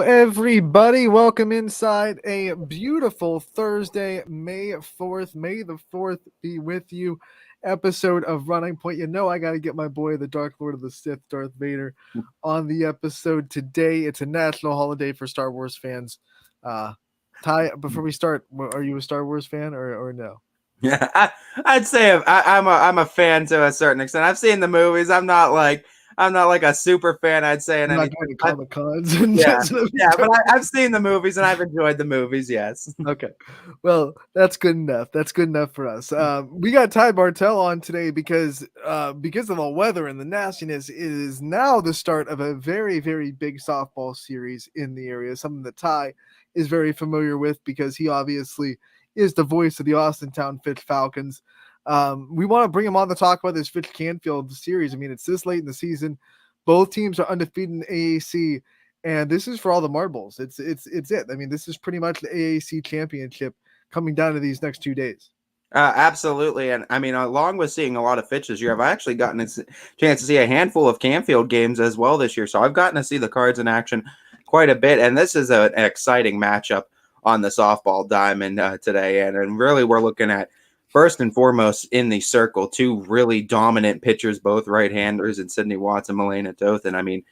everybody. Welcome inside a beautiful Thursday, May 4th. May the 4th be with you. Episode of Running Point. You know, I got to get my boy, the Dark Lord of the Sith, Darth Vader, on the episode today. It's a national holiday for Star Wars fans. Ty, before we start, are you a Star Wars fan or no? Yeah, I'd say I'm a fan to a certain extent. I've seen the movies. I'm not like a super fan. I'd say in I'm not anything. going to Comic Cons and Yeah, just yeah, but I've seen the movies and I've enjoyed the movies. Yes. Okay. Well, that's good enough. That's good enough for us. We got Ty Bartell on today because of the weather and the nastiness. It is now the start of a very, very big softball series in the area, something that Ty is very familiar with because he obviously is the voice of the Austintown Fitch Falcons. We want to bring him on to talk about this Fitch Canfield series. I mean, it's this late in the season. Both teams are undefeated in AAC. And this is for all the marbles. It's it. I mean, this is pretty much the AAC championship coming down to these next 2 days. Absolutely, and I mean, along with seeing a lot of Fitch this year, I've actually gotten a chance to see a handful of Canfield games as well this year. So I've gotten to see the Cards in action quite a bit, and this is an exciting matchup on the softball diamond today. And really, we're looking at first and foremost in the circle two really dominant pitchers, both right-handers, and Sydney Watts and Milena Toth. And I mean,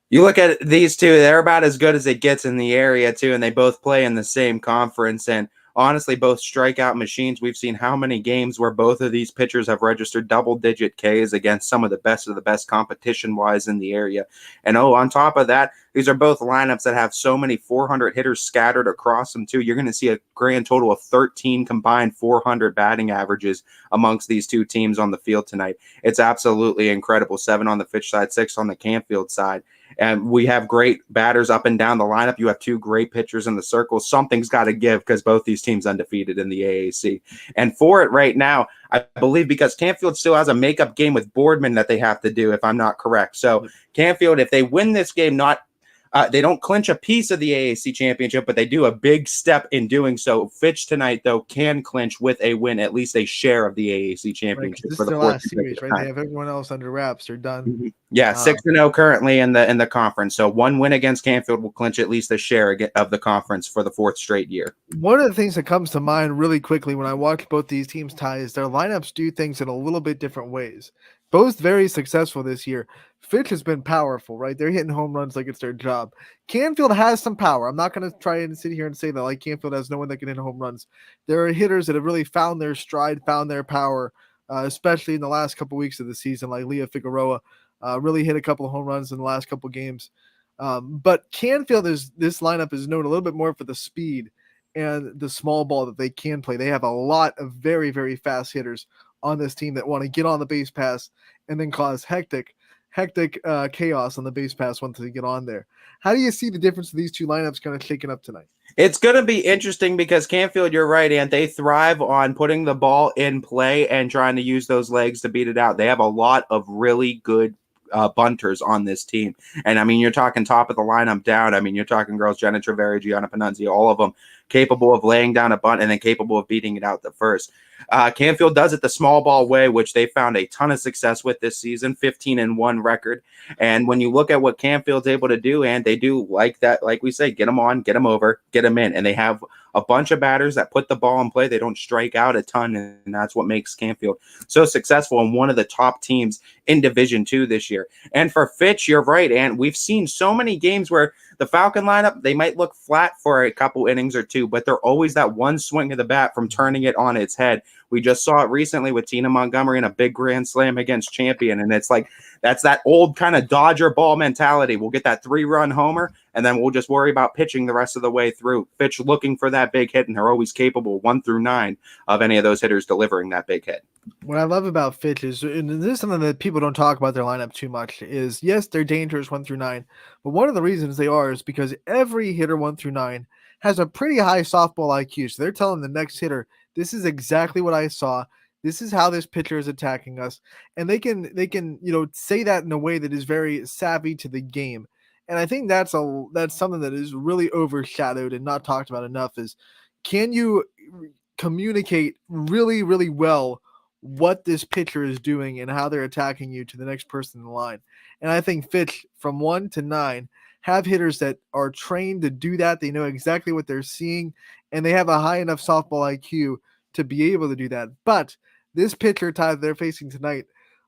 you look at these two, they're about as good as it gets in the area, too, and they both play in the same conference. And honestly, both strikeout machines. We've seen how many games where both of these pitchers have registered double-digit Ks against some of the best competition-wise in the area. And on top of that, these are both lineups that have so many 400 hitters scattered across them, too. You're going to see a grand total of 13 combined 400 batting averages amongst these two teams on the field tonight. It's absolutely incredible. 7 on the Fitch side, 6 on the Canfield side. And we have great batters up and down the lineup. You have two great pitchers in the circle. Something's got to give because both these teams undefeated in the AAC. And for it right now, I believe because Canfield still has a makeup game with Boardman that they have to do, if I'm not correct. So Canfield, if they win this game, they don't clinch a piece of the AAC championship, but they do a big step in doing so. Fitch tonight, though, can clinch with a win, at least a share of the AAC championship. Right, this for is the their fourth last series, right? They have everyone else under wraps. They're done. Mm-hmm. Yeah, 6-0 currently in the conference. So one win against Canfield will clinch at least a share of the conference for the fourth straight year. One of the things that comes to mind really quickly when I watch both these teams tie is their lineups do things in a little bit different ways. Both very successful this year. Fitch has been powerful, right? They're hitting home runs like it's their job. Canfield has some power. I'm not going to try and sit here and say that like Canfield has no one that can hit home runs. There are hitters that have really found their stride, found their power, especially in the last couple weeks of the season, like Leah Figueroa. Really hit a couple of home runs in the last couple games. But Canfield this lineup is known a little bit more for the speed and the small ball that they can play. They have a lot of very, very fast hitters on this team that want to get on the base pass and then cause hectic chaos on the base pass once they get on there. How do you see the difference of these two lineups kind of shaking up tonight? It's going to be interesting because Canfield, you're right, and they thrive on putting the ball in play and trying to use those legs to beat it out. They have a lot of really good bunters on this team. And I mean, you're talking top of the lineup down. I mean, you're talking girls, Jenna Treveri, Gianna Panunzi, all of them capable of laying down a bunt and then capable of beating it out the first. Canfield does it the small ball way, which they found a ton of success with this season, 15-1 record. And when you look at what Canfield's able to do, and they do like that, like we say, get them on, get them over, get them in. And they have a bunch of batters that put the ball in play. They don't strike out a ton, and that's what makes Canfield so successful and one of the top teams in Division II this year. And for Fitch, you're right, and we've seen so many games where the Falcon lineup, they might look flat for a couple innings or two, but they're always that one swing of the bat from turning it on its head. We just saw it recently with Tina Montgomery in a big grand slam against Champion, and it's like that's that old kind of Dodger ball mentality. We'll get that 3-run homer, and then we'll just worry about pitching the rest of the way through. Fitch looking for that big hit, and they're always capable 1 through 9 of any of those hitters delivering that big hit. What I love about Fitch is, and this is something that people don't talk about their lineup too much, is yes, they're dangerous 1 through 9, but one of the reasons they are is because every hitter 1 through 9 has a pretty high softball IQ. So they're telling the next hitter, this is exactly what I saw. This is how this pitcher is attacking us. And they can, say that in a way that is very savvy to the game. And I think that's something that is really overshadowed and not talked about enough is, can you communicate really, really well what this pitcher is doing and how they're attacking you to the next person in the line? And I think Fitch from 1 to 9 have hitters that are trained to do that. They know exactly what they're seeing, and they have a high enough softball IQ to be able to do that. But this pitcher tie they're facing tonight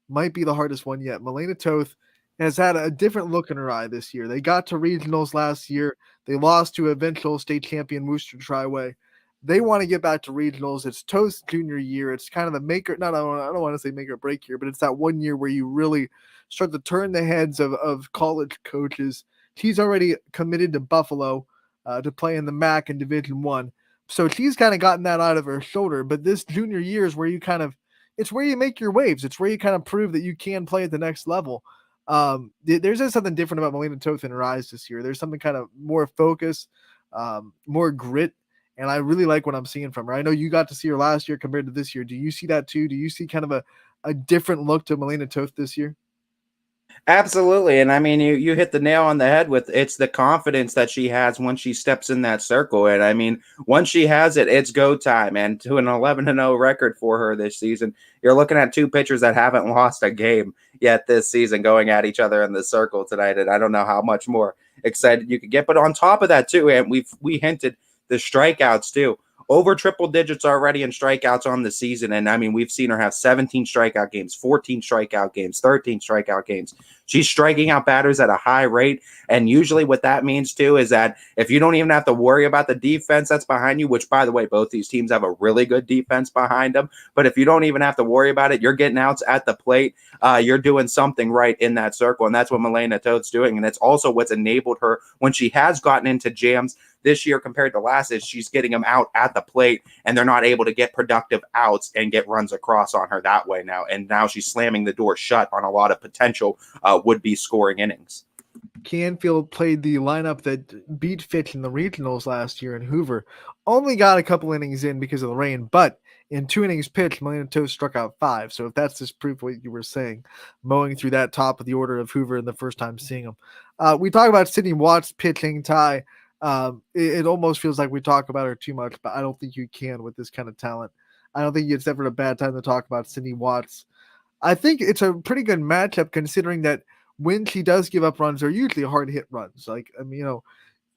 might be the hardest one yet. Milena Toth has had a different look in her eye this year. They got to regionals last year. They lost to eventual state champion Worcester Triway. They want to get back to regionals. It's Toth's junior year. It's kind of the maker. Not I don't want to say make or break year, but it's that 1 year where you really start to turn the heads of college coaches. She's already committed to Buffalo to play in the MAC in Division One, so she's kind of gotten that out of her shoulder. But this junior year is where you kind of it's where you make your waves. It's where you kind of prove that you can play at the next level. There's just something different about Milena Toth in her eyes this year. There's something kind of more focus, more grit, and I really like what I'm seeing from her. I know you got to see her last year compared to this year. Do you see that too? Do you see kind of a different look to Milena Toth this year? Absolutely. And I mean, you hit the nail on the head with it's the confidence that she has when she steps in that circle. And I mean, once she has it, it's go time. And to an 11-0 record for her this season, you're looking at two pitchers that haven't lost a game yet this season going at each other in the circle tonight. And I don't know how much more excited you could get. But on top of that, too, and we hinted the strikeouts, too. Over triple digits already in strikeouts on the season. And I mean, we've seen her have 17 strikeout games, 14 strikeout games, 13 strikeout games. She's striking out batters at a high rate. And usually what that means too is that if you don't even have to worry about the defense that's behind you, which by the way, both these teams have a really good defense behind them. But if you don't even have to worry about it, you're getting outs at the plate. You're doing something right in that circle. And that's what Milena Toth's doing. And it's also what's enabled her when she has gotten into jams this year compared to last is she's getting them out at the plate and they're not able to get productive outs and get runs across on her that way now. And now she's slamming the door shut on a lot of potential would-be scoring innings. Canfield played the lineup that beat Fitch in the regionals last year in Hoover. Only got a couple innings in because of the rain, but in 2 innings pitched, Milena Toth struck out 5. So if that's just proof what you were saying, mowing through that top of the order of Hoover in the first time seeing him. We talk about Sydney Watts pitching, Ty. It almost feels like we talk about her too much, but I don't think you can with this kind of talent. I don't think it's ever a bad time to talk about Sydney Watts. I think it's a pretty good matchup considering that when she does give up runs, they're usually hard hit runs. Like, I mean,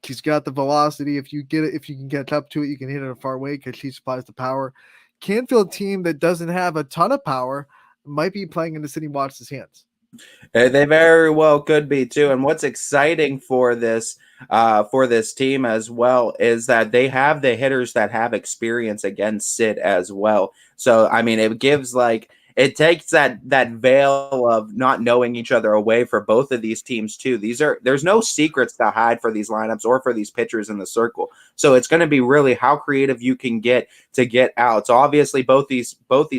she's got the velocity. If you get it, if you can get up to it, you can hit it a far away because she supplies the power. Canfield team that doesn't have a ton of power might be playing into Sydney Watts' hands. They very well could be too. And what's exciting for this team as well is that they have the hitters that have experience against Sid as well. So I mean, it takes that veil of not knowing each other away for both of these teams too. There's no secrets to hide for these lineups or for these pitchers in the circle. So it's going to be really how creative you can get to get outs. Obviously, both these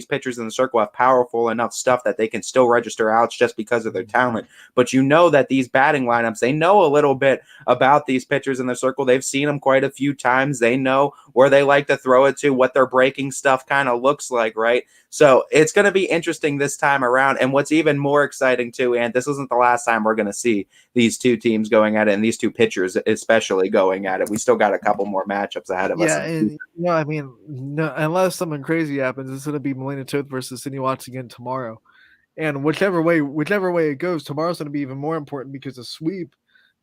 pitchers in the circle have powerful enough stuff that they can still register outs just because of their talent. But you know that these batting lineups, they know a little bit about these pitchers in the circle. They've seen them quite a few times. They know where they like to throw it to, what their breaking stuff kind of looks like, right? So it's going to be interesting this time around. And what's even more exciting too, and this isn't the last time we're going to see these two teams going at it and these two pitchers especially going at it. We still got a couple more matchups ahead of us. Yeah, and I mean, no, unless something crazy happens, it's going to be Milena Toth versus Sydney Watts again tomorrow. And whichever way it goes, tomorrow's going to be even more important because the sweep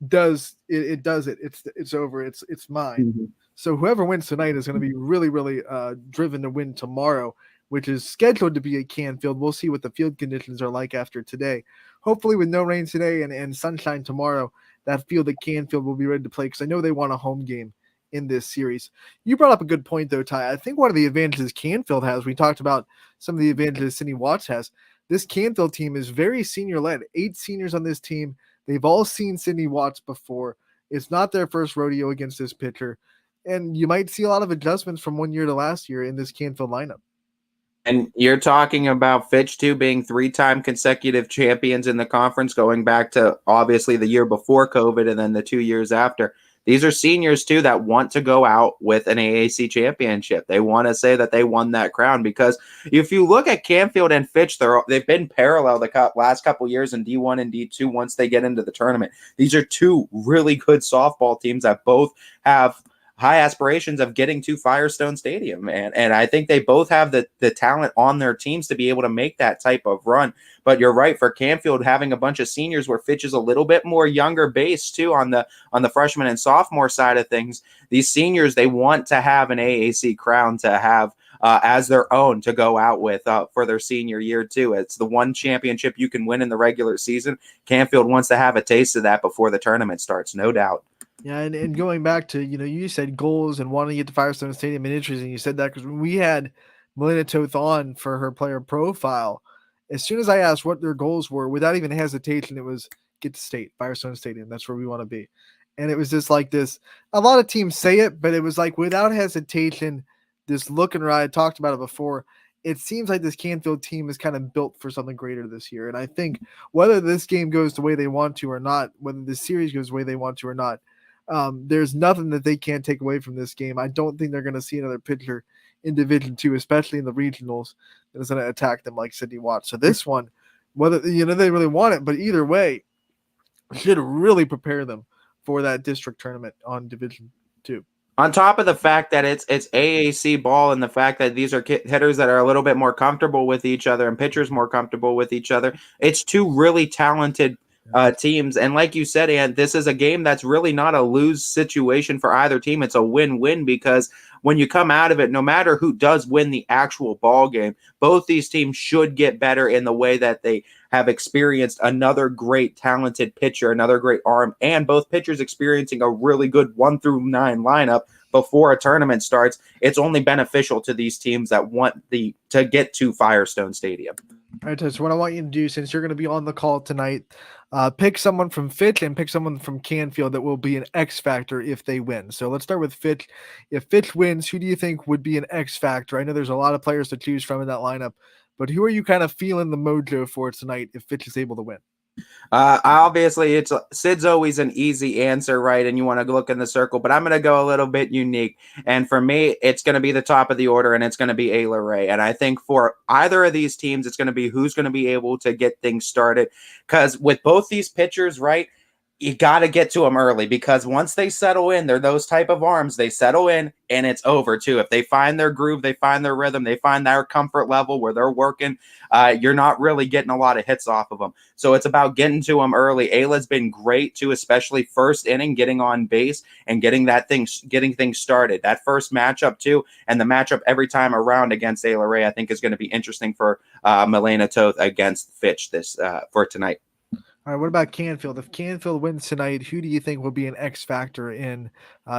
does it. It does it. It's over. It's mine. Mm-hmm. So whoever wins tonight is going to be really, really driven to win tomorrow, which is scheduled to be at Canfield. We'll see what the field conditions are like after today. Hopefully with no rain today and sunshine tomorrow, that field at Canfield will be ready to play because I know they want a home game in this series. You brought up a good point though, Ty. I think one of the advantages Canfield has, we talked about some of the advantages Sydney Watts has. This Canfield team is very senior led. 8 seniors on this team. They've all seen Sydney Watts before. It's not their first rodeo against this pitcher. And you might see a lot of adjustments from 1 year to last year in this Canfield lineup. And you're talking about Fitch too being 3-time consecutive champions in the conference, going back to obviously the year before COVID and then the 2 years after. These are seniors too that want to go out with an AAC championship. They want to say that they won that crown because if you look at Canfield and Fitch, they've been parallel the last couple years in D1 and D2 once they get into the tournament. These are two really good softball teams that both have high aspirations of getting to Firestone Stadium. And I think they both have the talent on their teams to be able to make that type of run. But you're right, for Canfield having a bunch of seniors where Fitch is a little bit more younger base too on the freshman and sophomore side of things. These seniors, they want to have an AAC crown to have as their own to go out with for their senior year too. It's the one championship you can win in the regular season. Canfield wants to have a taste of that before the tournament starts, no doubt. Yeah, and going back to, you said goals and wanting to get to Firestone Stadium, and interesting you said that because when we had Melina Toth on for her player profile, as soon as I asked what their goals were, without even hesitation, it was get to state, Firestone Stadium. That's where we want to be. And it was just like this. A lot of teams say it, but it was like without hesitation, this look and ride. I talked about it before. It seems like this Canfield team is kind of built for something greater this year. And I think whether this game goes the way they want to or not, whether the series goes the way they want to or not, there's nothing that they can't take away from this game. I don't think they're going to see another pitcher in Division Two, especially in the regionals, that is going to attack them like Sydney Watts. So this one, whether they really want it, but either way, should really prepare them for that district tournament on Division Two. On top of the fact that it's AAC ball and the fact that these are hitters that are a little bit more comfortable with each other and pitchers more comfortable with each other, it's two really talented teams. And like you said, and this is a game that's really not a lose situation for either team. It's a win-win because when you come out of it, no matter who does win the actual ball game, both these teams should get better in the way that they have experienced another great talented pitcher, another great arm, and both pitchers experiencing a really good 1 through 9 lineup before a tournament starts. It's only beneficial to these teams that want to get to Firestone Stadium. All right, so what I want you to do, since you're going to be on the call tonight, pick someone from Fitch and pick someone from Canfield that will be an X factor if they win. So let's start with Fitch. If Fitch wins, who do you think would be an X factor? I know there's a lot of players to choose from in that lineup, but who are you kind of feeling the mojo for tonight if Fitch is able to win? Obviously, Sid's always an easy answer, right? And you want to look in the circle, but I'm going to go a little bit unique. And for me, it's going to be the top of the order, and it's going to be Ayla Ray. And I think for either of these teams, it's going to be who's going to be able to get things started. Because with both these pitchers, right, you got to get to them early because once they settle in, they're those type of arms. They settle in and it's over too. If they find their groove, they find their rhythm, they find their comfort level where they're working, you're not really getting a lot of hits off of them. So it's about getting to them early. Ayla's been great too, especially first inning, getting on base and getting things started. That first matchup too, and the matchup every time around against Ayla Ray, I think is going to be interesting for Melina Toth against Fitch for tonight. All right, what about Canfield? If Canfield wins tonight, who do you think will be an X factor in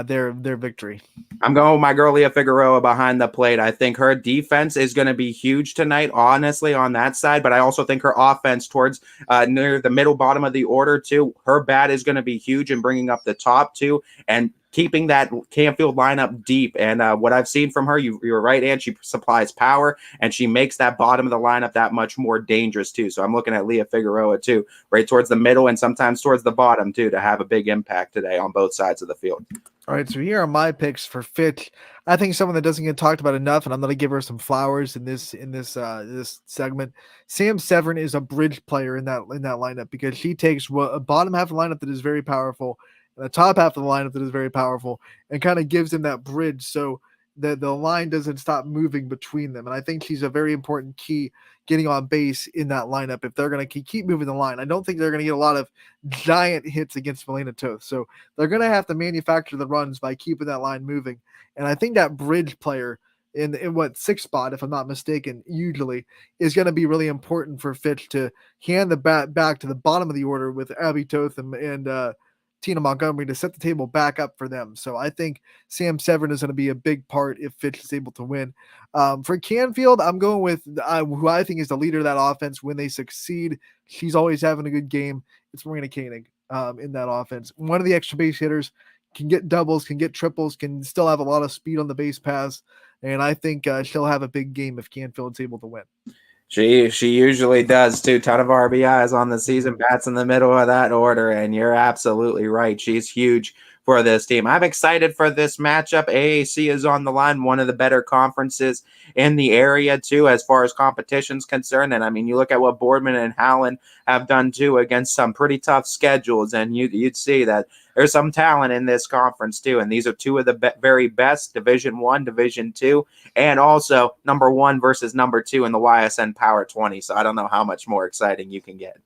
their victory? I'm going with my girl Leah Figueroa behind the plate. I think her defense is going to be huge tonight, honestly, on that side. But I also think her offense towards near the middle bottom of the order, too. Her bat is going to be huge in bringing up the top, too, and keeping that Canfield lineup deep. And what I've seen from her, you're right, Ann, she supplies power, and she makes that bottom of the lineup that much more dangerous, too. So I'm looking at Leah Figueroa, too, right towards the middle and sometimes towards the bottom, too, to have a big impact today on both sides of the field. All right, so here are my picks for Fitch. I think someone that doesn't get talked about enough, and I'm going to give her some flowers in this segment. Sam Severin is a bridge player in that lineup because she takes a bottom half of the lineup that is very powerful and the top half of the lineup that is very powerful and kind of gives them that bridge so that the line doesn't stop moving between them. And I think she's a very important key getting on base in that lineup if they're going to keep moving the line. I don't think they're going to get a lot of giant hits against Melina Toth. So they're going to have to manufacture the runs by keeping that line moving. And I think that bridge player in what sixth spot, if I'm not mistaken, usually is going to be really important for Fitch to hand the bat back to the bottom of the order with Abby Toth and Tina Montgomery to set the table back up for them. So I think Sam Severin is going to be a big part if Fitch is able to win. For Canfield, I'm going with who I think is the leader of that offense when they succeed. She's always having a good game. It's Marina Koenig in that offense. One of the extra base hitters, can get doubles, can get triples, can still have a lot of speed on the base paths. And I think she'll have a big game if Canfield's able to win. She usually does too. Ton of RBIs on the season, bats in the middle of that order, and you're absolutely right. She's huge for this team. I'm excited for this matchup. AAC is on the line, one of the better conferences in the area too, as far as competition's concerned. And I mean, you look at what Boardman and Howland have done too against some pretty tough schedules, and you'd see that there's some talent in this conference too. And these are two of the very best, Division One, Division Two, and also number one versus number two in the YSN Power 20. So I don't know how much more exciting you can get.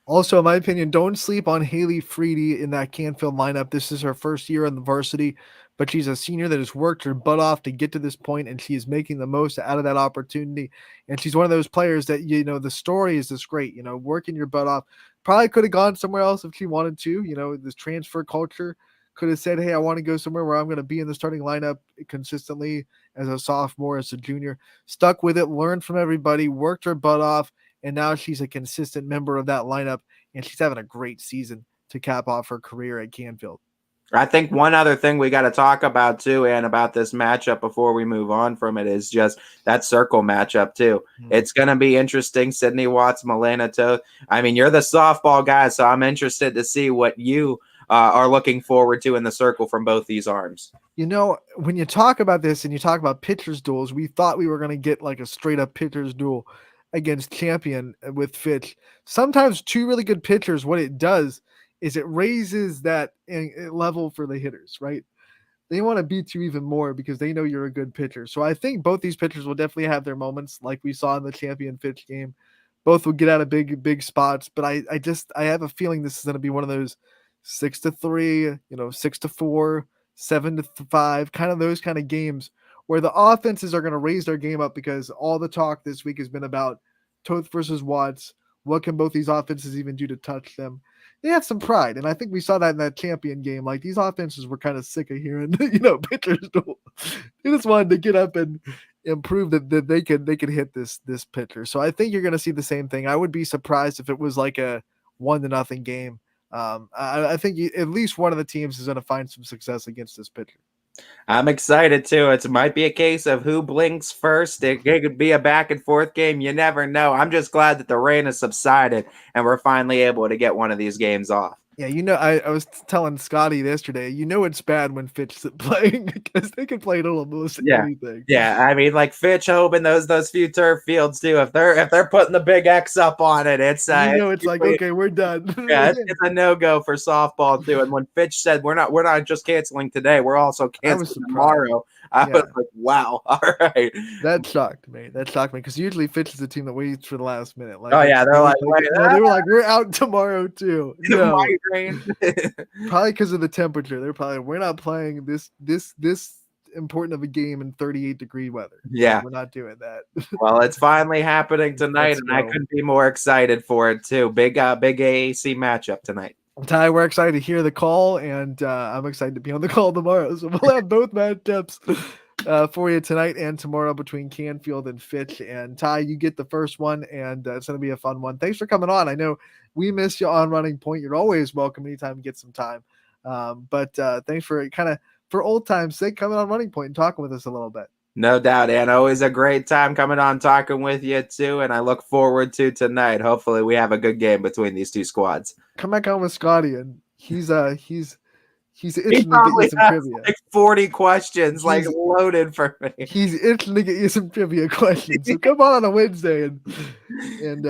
Also, in my opinion, don't sleep on Haley Freedy in that Canfield lineup. This is her first year in the varsity, but she's a senior that has worked her butt off to get to this point, and she is making the most out of that opportunity. And she's one of those players that, the story is just great, working your butt off. Probably could have gone somewhere else if she wanted to. This transfer culture could have said, hey, I want to go somewhere where I'm going to be in the starting lineup consistently as a sophomore, as a junior. Stuck with it, learned from everybody, worked her butt off, and now she's a consistent member of that lineup, and she's having a great season to cap off her career at Canfield. I think one other thing we got to talk about too, and about this matchup before we move on from it, is just that circle matchup too. It's going to be interesting. Sydney Watts, Milena Toth. I mean, you're the softball guy, so I'm interested to see what you are looking forward to in the circle from both these arms. When you talk about this and you talk about pitchers duels, we thought we were going to get like a straight up pitchers duel against Champion with Fitch. Sometimes two really good pitchers, what it does is it raises that level for the hitters, right? They want to beat you even more because they know you're a good pitcher. So I think both these pitchers will definitely have their moments like we saw in the Champion Fitch game. Both will get out of big spots, but I have a feeling this is going to be one of those 6-3, 6-4, 7-5, kind of those kind of games where the offenses are going to raise their game up because all the talk this week has been about Toth versus Watts. What can both these offenses even do to touch them? They have some pride, and I think we saw that in that Champion game. Like, these offenses were kind of sick of hearing, pitchers. They just wanted to get up and prove that they could hit this pitcher. So I think you're going to see the same thing. I would be surprised if it was like a 1-0 game. I think at least one of the teams is going to find some success against this pitcher. I'm excited too. It might be a case of who blinks first. It could be a back and forth game. You never know. I'm just glad that the rain has subsided and we're finally able to get one of these games off. Yeah, I was telling Scotty yesterday, it's bad when Fitch is playing because they can play almost anything. Yeah, I mean, like Fitch, hoping those few turf fields too. If they're putting the big X up on it, it's it's like, okay, we're done. Yeah, it's a no-go for softball too. And when Fitch said we're not just canceling today, we're also canceling tomorrow, I was like, wow, all right. That shocked me because usually Fitch is the team that waits for the last minute. Like, oh yeah, they're like, they were like, we're out tomorrow too. No. Probably because of the temperature. They're probably, we're not playing this important of a game in 38-degree weather. Yeah, we're not doing that. Well, it's finally happening tonight, and I couldn't be more excited for it too. Big AAC matchup tonight. Ty, we're excited to hear the call, and I'm excited to be on the call tomorrow. So we'll have both matchups for you tonight and tomorrow between Canfield and Fitch. And Ty, you get the first one, and it's going to be a fun one. Thanks for coming on. I know we miss you on Running Point. You're always welcome anytime you get some time. But thanks for for old time's sake coming on Running Point and talking with us a little bit. No doubt, and always a great time coming on talking with you too. And I look forward to tonight. Hopefully, we have a good game between these two squads. Come back on with Scotty, and he's itching he to get you some has trivia. Like 40 questions, like loaded for me. He's itching to get you some trivia questions. So come on a Wednesday and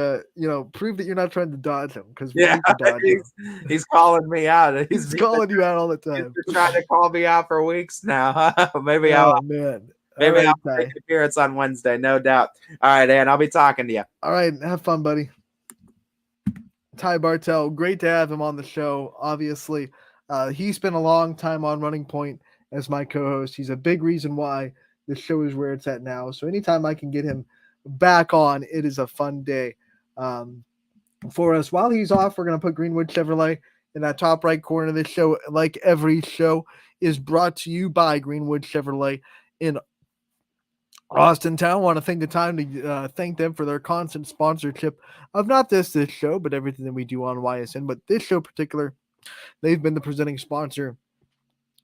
prove that you're not trying to dodge him, because he's calling me out. He's calling you out all the time. He's trying to call me out for weeks now. Maybe I'll make an appearance on Wednesday, no doubt. All right, Ann, I'll be talking to you. All right, have fun, buddy. Ty Bartell, great to have him on the show. Obviously, he spent a long time on Running Point as my co-host. He's a big reason why this show is where it's at now. So anytime I can get him back on, it is a fun day for us. While he's off, we're going to put Greenwood Chevrolet in that top right corner of this show. Like every show is brought to you by Greenwood Chevrolet in Austin Town. I want to take the time to thank them for their constant sponsorship of not this show, but everything that we do on YSN. But this show in particular, they've been the presenting sponsor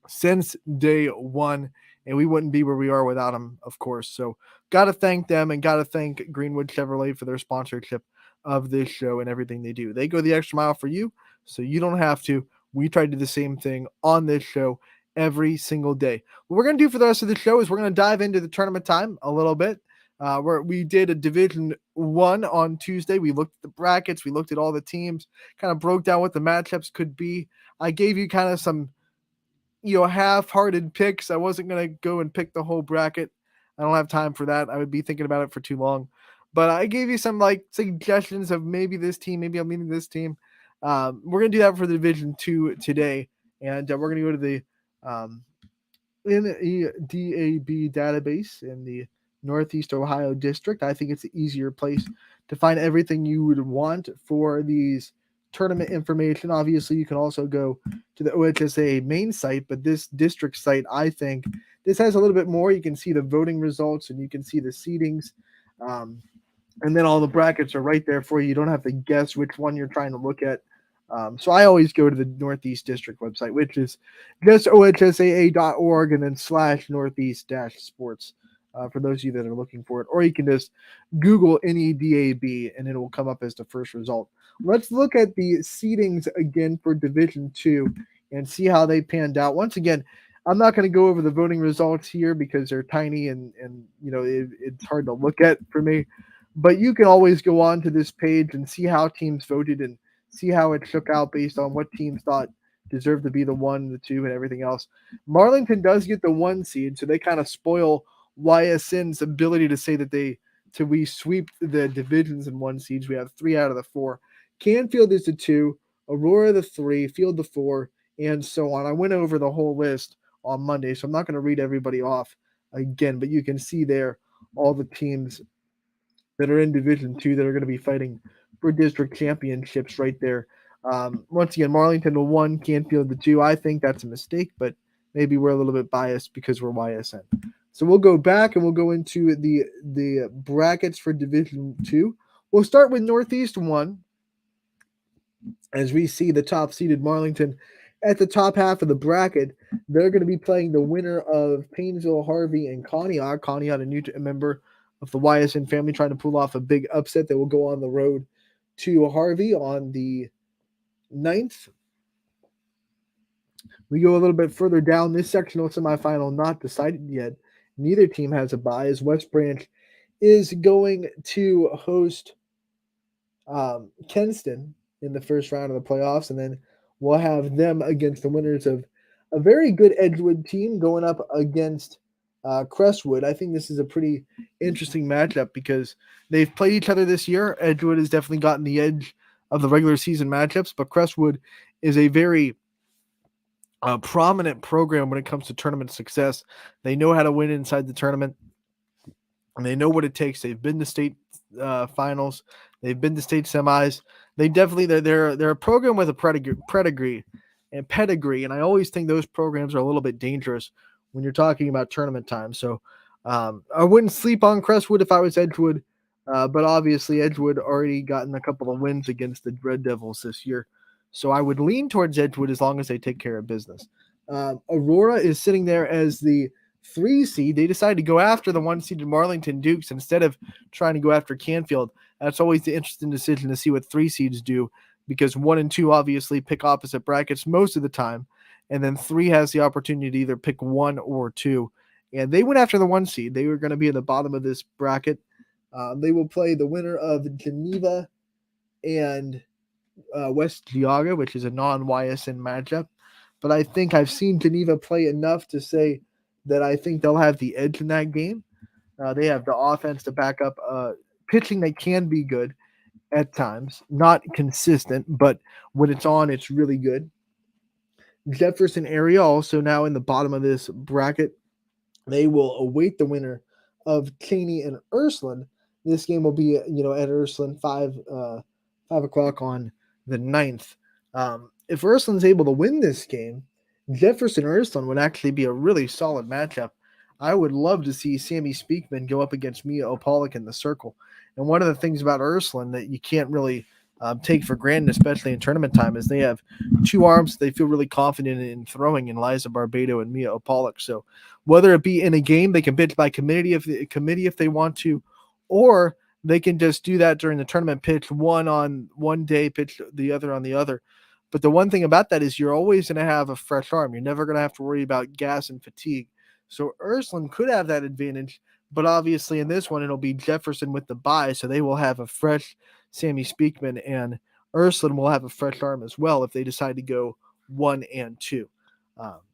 since day one, and we wouldn't be where we are without them, of course. So got to thank them, and got to thank Greenwood Chevrolet for their sponsorship of this show and everything they do. They go the extra mile for you, so you don't have to. We try to do the same thing on this show every single day. What we're going to do for the rest of the show is we're going to dive into the tournament time a little bit. Where we did a Division 1 on Tuesday. We looked at the brackets. We looked at all the teams, kind of broke down what the matchups could be. I gave you kind of some half-hearted picks. I wasn't going to go and pick the whole bracket. I don't have time for that. I would be thinking about it for too long. But I gave you some suggestions of maybe this team, maybe I'm leaning this team. We're going to do that for the Division 2 today. And we're going to go to the NEDAB database in the Northeast Ohio district. I think it's the easier place to find everything you would want for these tournament information. Obviously, you can also go to the OHSAA main site, but this district site, I think this has a little bit more. You can see the voting results and you can see the seedings. And then all the brackets are right there for you. You don't have to guess which one you're trying to look at. So I always go to the Northeast District website, which is just ohsaa.org and then /northeast-sports for those of you that are looking for it. Or you can just Google NEDAB and it will come up as the first result. Let's look at the seedings again for Division 2 and see how they panned out. Once again, I'm not going to go over the voting results here because they're tiny and it's hard to look at for me. But you can always go on to this page and see how teams voted and see how it shook out based on what teams thought deserved to be the 1, the 2, and everything else. Marlington does get the 1 seed, so they kind of spoil YSN's ability to say that we sweep the divisions in 1 seeds. We have 3 out of the 4. Canfield is the 2, Aurora the 3, Field the 4, and so on. I went over the whole list on Monday, so I'm not going to read everybody off again, but you can see there all the teams that are in Division 2 that are going to be fighting for district championships right there. Once again, Marlington the 1, Canfield the 2. I think that's a mistake, but maybe we're a little bit biased because we're YSN. So we'll go back and we'll go into the brackets for Division 2. We'll start with Northeast 1 as we see the top-seeded Marlington at the top half of the bracket. They're going to be playing the winner of Paynesville, Harvey, and Conneaut. Conneaut, a new member of the YSN family, trying to pull off a big upset that will go on the road to Harvey on the 9th. We go a little bit further down. This sectional semifinal not decided yet. Neither team has a bye, as West Branch is going to host Kenston in the first round of the playoffs, and then we'll have them against the winners of a very good Edgewood team going up against Crestwood. I think this is a pretty interesting matchup because they've played each other this year. Edgewood has definitely gotten the edge of the regular season matchups, but Crestwood is a very prominent program when it comes to tournament success. They know how to win inside the tournament, and they know what it takes. They've been to state finals. They've been to state semis. They're a program with a pedigree, and I always think those programs are a little bit dangerous when you're talking about tournament time. So I wouldn't sleep on Crestwood if I was Edgewood, but obviously Edgewood already gotten a couple of wins against the Red Devils this year. So I would lean towards Edgewood as long as they take care of business. Aurora is sitting there as the 3 seed. They decided to go after the 1 seeded Marlington Dukes instead of trying to go after Canfield. That's always the interesting decision to see what 3 seeds do, because 1 and 2 obviously pick opposite brackets most of the time, and then 3 has the opportunity to either pick 1 or 2. And they went after the 1 seed. They were going to be at the bottom of this bracket. They will play the winner of Geneva and West Geauga, which is a non-YSN matchup. But I think I've seen Geneva play enough to say that I think they'll have the edge in that game. They have the offense to back up pitching that can be good at times. Not consistent, but when it's on, it's really good. Jefferson area also now in the bottom of this bracket. They will await the winner of Cheney and Ursuline. This game will be, at Ursuline 5 o'clock on the 9th. If Ursuline's able to win this game, Jefferson Ursuline would actually be a really solid matchup. I would love to see Sammy Speakman go up against Mia Opolek in the circle. And one of the things about Ursuline that you can't really take for granted, especially in tournament time, is they have 2 arms they feel really confident in throwing in Liza Barbado and Mia Opolek. So whether it be in a game, they can pitch by committee if they want to, or they can just do that during the tournament, pitch one on one day, pitch the other on the other. But the one thing about that is you're always going to have a fresh arm. You're never going to have to worry about gas and fatigue. So Ursuline could have that advantage, but obviously in this one it'll be Jefferson with the bye, so they will have a fresh Sammy Speakman, and Ursuline will have a fresh arm as well if they decide to go 1 and 2.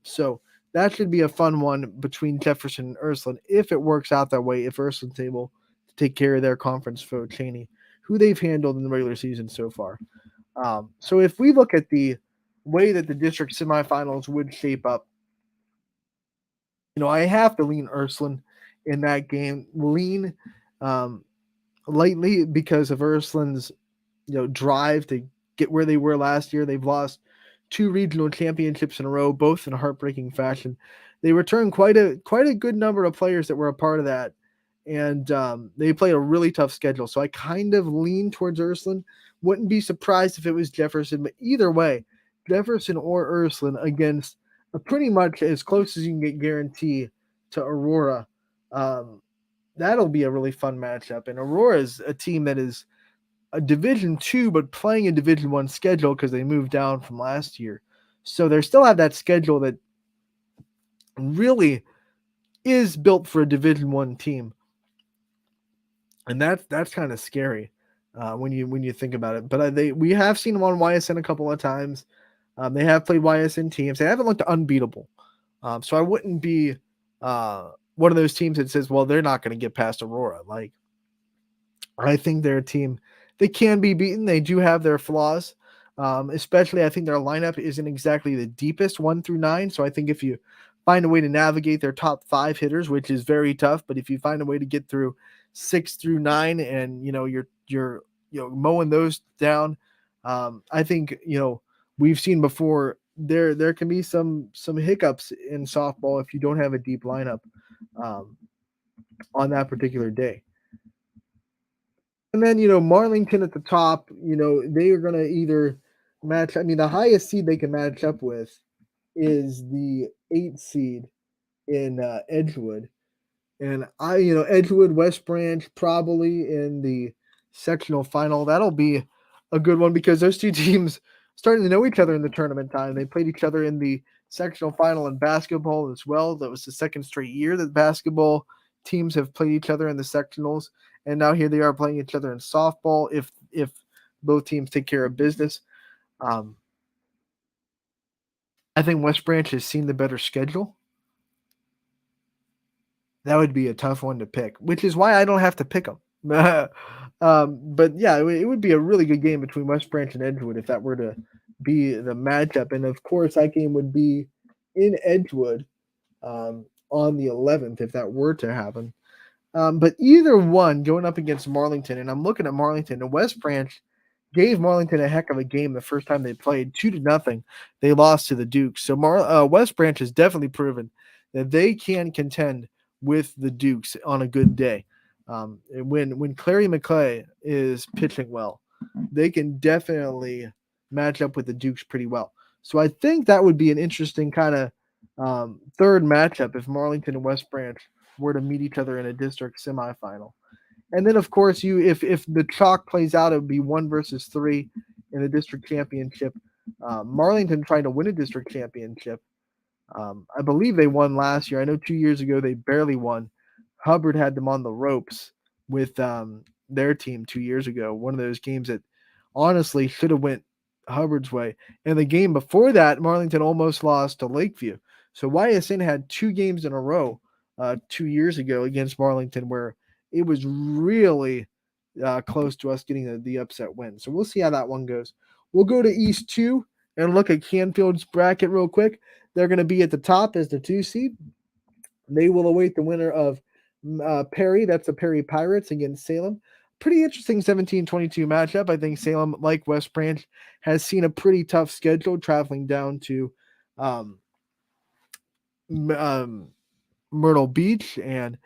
So that should be a fun one between Jefferson and Ursuline if it works out that way. If Ursuline's able to take care of their conference foe Cheney, who they've handled in the regular season so far. So if we look at the way that the district semifinals would shape up, I have to lean Ursuline in that game. Lean um, lightly because of Ursuline's drive to get where they were last year. They've lost 2 regional championships in a row, both in heartbreaking fashion. They returned quite a good number of players that were a part of that, and they played a really tough schedule. So I kind of lean towards Ursuline. Wouldn't be surprised if it was Jefferson, but either way, Jefferson or Ursuline against pretty much as close as you can get guarantee to Aurora. Um, that'll be a really fun matchup. And Aurora is a team that is a Division 2, but playing a Division 1 schedule because they moved down from last year. So they still have that schedule that really is built for a Division 1 team, and that's kind of scary when you think about it. But we have seen them on YSN a couple of times. They have played YSN teams. They haven't looked unbeatable. So I wouldn't be one of those teams that says, well, they're not going to get past Aurora. Like, I think they're a team they can be beaten. They do have their flaws. Especially, I think their lineup isn't exactly the deepest 1 through 9. So I think if you find a way to navigate their top 5 hitters, which is very tough, but if you find a way to get through 6 through 9, and you're mowing those down, I think we've seen before there can be some hiccups in softball if you don't have a deep lineup on that particular day. And then, Marlington at the top, they are going to either match. I mean, the highest seed they can match up with is the 8th seed in Edgewood. And Edgewood, West Branch, probably in the sectional final. That'll be a good one because those two teams starting to know each other in the tournament time. They played each other in the sectional final in basketball as well. That was the second straight year that basketball teams have played each other in the sectionals, and now here they are playing each other in softball. If both teams take care of business, I think West Branch has seen the better schedule. That would be a tough one to pick, which is why I don't have to pick them. But yeah, it would be a really good game between West Branch and Edgewood if that were to be the matchup. And of course, that game would be in Edgewood on the 11th if that were to happen. But either one going up against Marlington, and I'm looking at Marlington, and West Branch gave Marlington a heck of a game the first time they played, 2-0. They lost to the Dukes. So West Branch has definitely proven that they can contend with the Dukes on a good day. When Clary McClay is pitching well, they can definitely match up with the Dukes pretty well. So I think that would be an interesting kind of third matchup if Marlington and West Branch were to meet each other in a district semifinal. And then, of course, if the chalk plays out, it would be 1 versus 3 in the district championship. Marlington trying to win a district championship. I believe they won last year. I know 2 years ago they barely won. Hubbard had them on the ropes with their team 2 years ago. One of those games that honestly should have went Hubbard's way. And the game before that, Marlington almost lost to Lakeview. So YSN had 2 games in a row 2 years ago against Marlington where it was really close to us getting the upset win. So we'll see how that one goes. We'll go to East 2 and look at Canfield's bracket real quick. They're going to be at the top as the 2 seed. They will await the winner of Perry. That's the Perry Pirates against Salem. Pretty interesting 17-22 matchup. I think Salem, like West Branch, has seen a pretty tough schedule traveling down to Myrtle Beach, and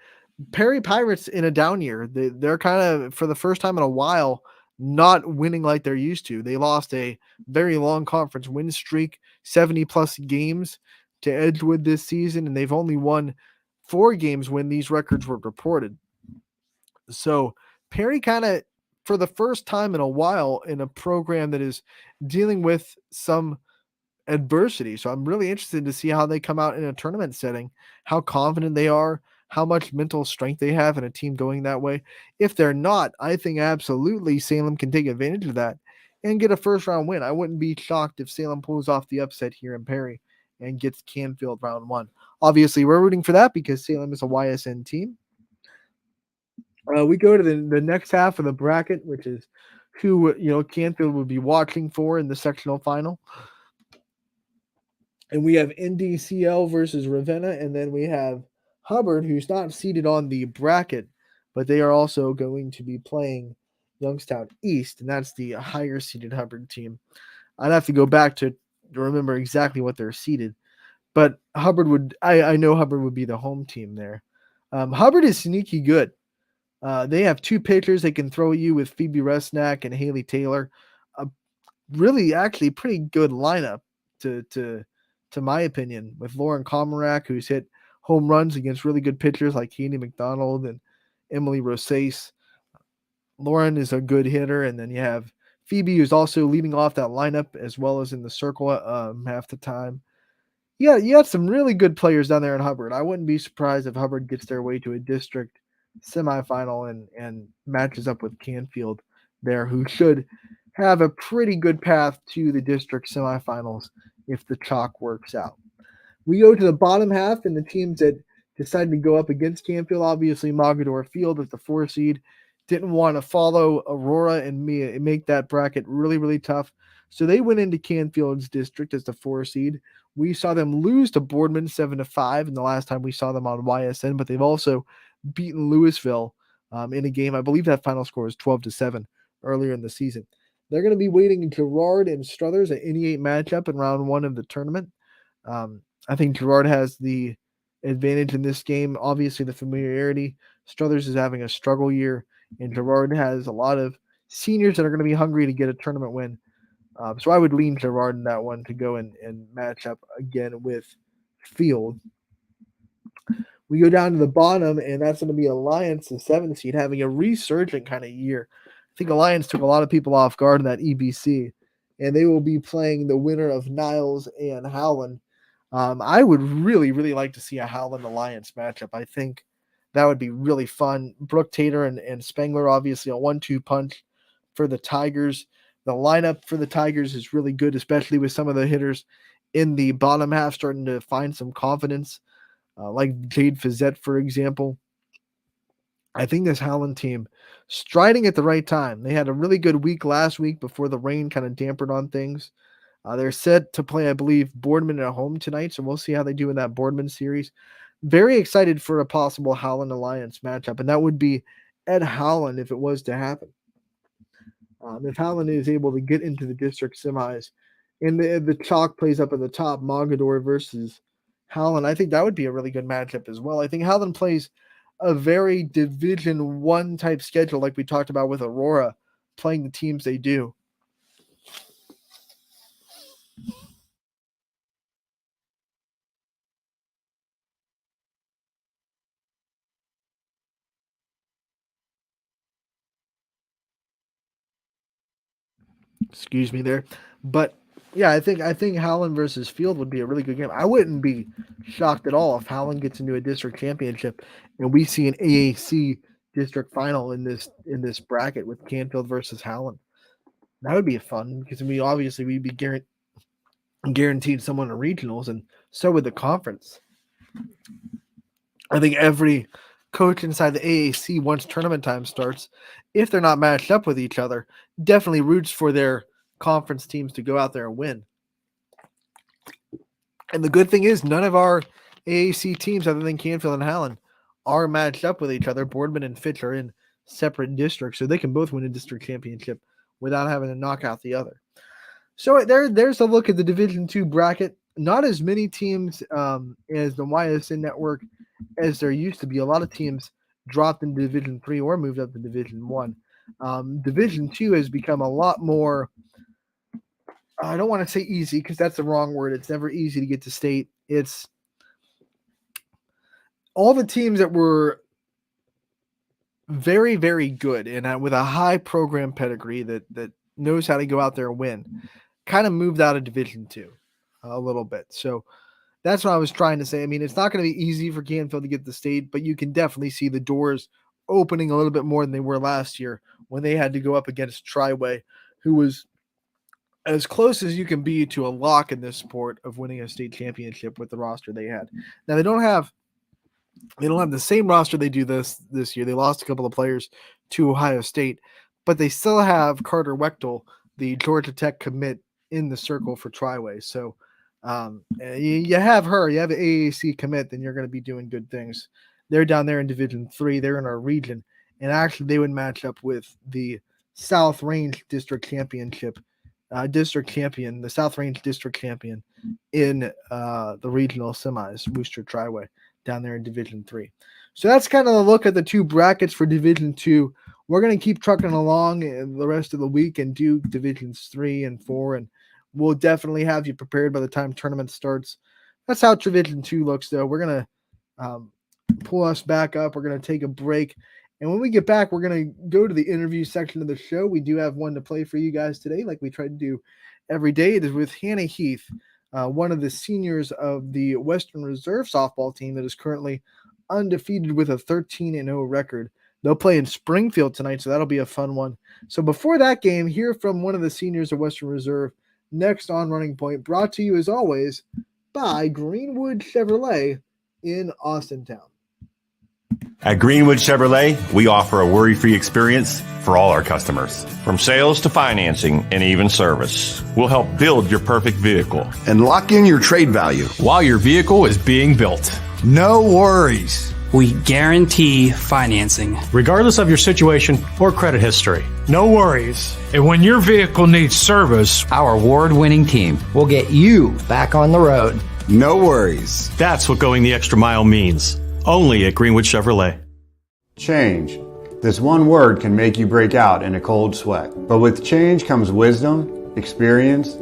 Perry Pirates in a down year. They're kind of, for the first time in a while, not winning like they're used to. They lost a very long conference win streak, 70-plus games to Edgewood this season, and they've only won 4 games when these records were reported. So Perry kind of for the first time in a while in a program that is dealing with some adversity. So I'm really interested to see how they come out in a tournament setting, how confident they are, how much mental strength they have in a team going that way. If they're not, I think absolutely Salem can take advantage of that and get a first round win. I wouldn't be shocked if Salem pulls off the upset here in Perry and gets Canfield round one. Obviously, we're rooting for that because Salem is a YSN team. We go to the next half of the bracket, which is who Canfield would be watching for in the sectional final. And we have NDCL versus Ravenna, and then we have Hubbard, who's not seated on the bracket, but they are also going to be playing Youngstown East, and that's the higher seeded Hubbard team. I'd have to go back to remember exactly what they're seeded, but Hubbard would I know Hubbard would be the home team there. Hubbard is sneaky good. They have two pitchers they can throw at you with Phoebe Resnack and Haley Taylor. A really actually pretty good lineup to my opinion, with Lauren Komarak, who's hit home runs against really good pitchers like Katie McDonald and Emily Rosales. Lauren is a good hitter, and then you have Phoebe, who's also leading off that lineup as well as in the circle half the time. Yeah, you have some really good players down there in Hubbard. I wouldn't be surprised if Hubbard gets their way to a district semifinal and matches up with Canfield there, who should have a pretty good path to the district semifinals if the chalk works out. We go to the bottom half, and the teams that decided to go up against Canfield, obviously Mogador Field as the 4 seed, didn't want to follow Aurora and make that bracket really, really tough. So they went into Canfield's district as the 4 seed. We saw them lose to Boardman 7-5 in the last time we saw them on YSN, but they've also beaten Louisville in a game. I believe that final score was 12-7 earlier in the season. They're going to be waiting Girard and Struthers at any 8 matchup in round 1 of the tournament. I think Girard has the advantage in this game. Obviously, the familiarity. Struthers is having a struggle year, and Girard has a lot of seniors that are going to be hungry to get a tournament win. So I would lean Girard in that one to go and match up again with Field. We go down to the bottom, and that's going to be Alliance, the 7th seed, having a resurgent kind of year. I think Alliance took a lot of people off guard in that EBC, and they will be playing the winner of Niles and Howland. I would really, really like to see a Howland Alliance matchup. I think that would be really fun. Brooke Tater and Spengler, obviously, a 1-2 punch for the Tigers. The lineup for the Tigers is really good, especially with some of the hitters in the bottom half starting to find some confidence, like Jade Fizette, for example. I think this Howland team striding at the right time. They had a really good week last week before the rain kind of dampened on things. They're set to play, I believe, Boardman at home tonight, so we'll see how they do in that Boardman series. Very excited for a possible Howland Alliance matchup, and that would be Ed Howland if it was to happen. If Howland is able to get into the district semis, and the chalk plays up at the top, Mogador versus Howland, I think that would be a really good matchup as well. I think Howland plays a very Division One type schedule, like we talked about with Aurora, playing the teams they do. Excuse me there, but yeah, I think Howland versus Field would be a really good game. I wouldn't be shocked at all if Howland gets into a district championship and we see an AAC district final in this bracket with Canfield versus Howland. That would be fun because we'd be guaranteed someone in regionals, and so would the conference. I think every coach inside the AAC, once tournament time starts, if they're not matched up with each other, definitely roots for their conference teams to go out there and win. And the good thing is, none of our AAC teams, other than Canfield and Howland, are matched up with each other. Boardman and Fitch are in separate districts, so they can both win a district championship without having to knock out the other. So there's a look at the Division II bracket. Not as many teams as the YSN network as there used to be. A lot of teams dropped into Division III or moved up to Division One. Division II has become a lot more. I don't want to say easy because that's the wrong word. It's never easy to get to state. It's all the teams that were very, very good, and with a high program pedigree that knows how to go out there and win, kind of moved out of Division Two a little bit. So that's what I was trying to say. I mean, it's not going to be easy for Canfield to get the state, but you can definitely see the doors opening a little bit more than they were last year when they had to go up against Triway, who was as close as you can be to a lock in this sport of winning a state championship with the roster they had. Now they don't have the same roster they do this year. They lost a couple of players to Ohio State, but they still have Carter Wechtel, the Georgia Tech commit, in the circle for Triway. So you have her, you have an AAC commit, then you're going to be doing good things. They're down there in Division 3. They're in our region, and actually they would match up with the South Range District Championship, the South Range District Champion in the regional semis, Worcester Triway, down there in Division 3. So that's kind of a look at the two brackets for Division 2. We're going to keep trucking along the rest of the week and do Divisions 3 and 4, and we'll definitely have you prepared by the time tournament starts. That's how Division 2 looks, though. We're going to pull us back up. We're going to take a break. And when we get back, we're going to go to the interview section of the show. We do have one to play for you guys today, like we try to do every day. It is with Hannah Heath, one of the seniors of the Western Reserve softball team that is currently undefeated with a 13-0 record. They'll play in Springfield tonight, so that'll be a fun one. So before that game, hear from one of the seniors of Western Reserve next on Running Point, brought to you as always by Greenwood Chevrolet in Austintown. At Greenwood Chevrolet, we offer a worry-free experience for all our customers. From sales to financing and even service, we'll help build your perfect vehicle and lock in your trade value while your vehicle is being built. No worries. We guarantee financing, regardless of your situation or credit history. No worries. And when your vehicle needs service, our award-winning team will get you back on the road. No worries. That's what going the extra mile means. Only at Greenwood Chevrolet. Change. This one word can make you break out in a cold sweat. But with change comes wisdom, experience,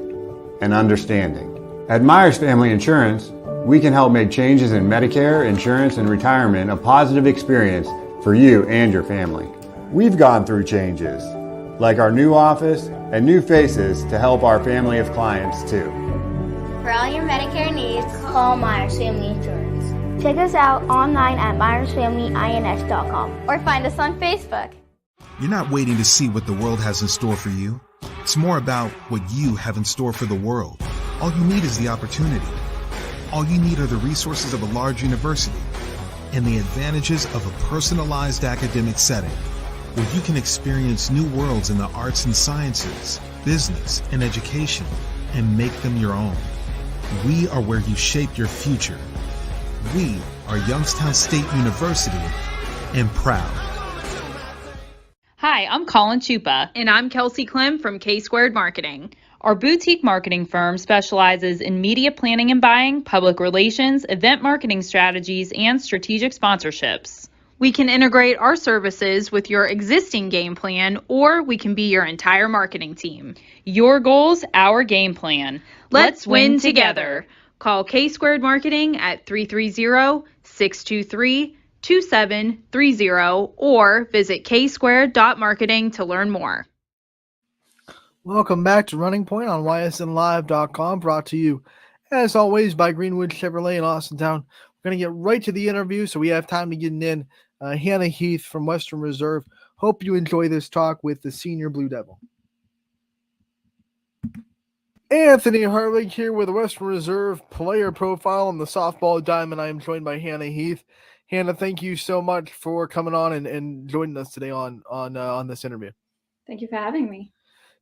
and understanding. At Myers Family Insurance, we can help make changes in Medicare, insurance, and retirement a positive experience for you and your family. We've gone through changes, like our new office and new faces to help our family of clients too. For all your Medicare needs, call Myers Family Insurance. Check us out online at myersfamilyins.com or find us on Facebook. You're not waiting to see what the world has in store for you. It's more about what you have in store for the world. All you need is the opportunity. All you need are the resources of a large university and the advantages of a personalized academic setting where you can experience new worlds in the arts and sciences, business, and education and make them your own. We are where you shape your future. We are Youngstown State University and proud. Hi, I'm Colin Chupa. And I'm Kelsey Clem from K-Squared Marketing. Our boutique marketing firm specializes in media planning and buying, public relations, event marketing strategies, and strategic sponsorships. We can integrate our services with your existing game plan, or we can be your entire marketing team. Your goals, our game plan. Let's win together. Call K-Squared Marketing at 330-623-2730 or visit ksquared.marketing to learn more. Welcome back to Running Point on ysnlive.com, brought to you, as always, by Greenwood Chevrolet in Austintown. We're going to get right to the interview, so we have time to get in. Hannah Heath from Western Reserve. Hope you enjoy this talk with the senior Blue Devil. Anthony Hartwig here with a Western Reserve player profile on the softball diamond. I am joined by Hannah Heath. Hannah, thank you so much for coming on and joining us today on this interview. Thank you for having me.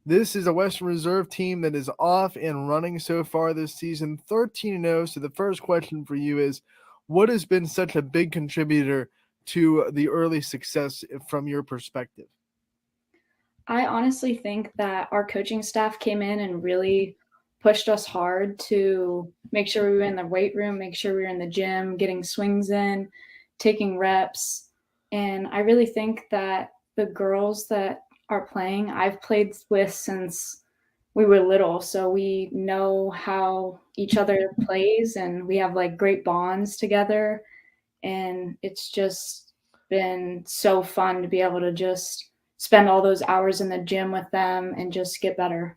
This is a Western Reserve team that is off and running so far this season, 13-0. So the first question for you is, what has been such a big contributor to the early success from your perspective? I honestly think that our coaching staff came in and really pushed us hard to make sure we were in the weight room, make sure we were in the gym, getting swings in, taking reps. And I really think that the girls that are playing, I've played with since we were little. So we know how each other plays and we have like great bonds together. And it's just been so fun to be able to just spend all those hours in the gym with them and just get better.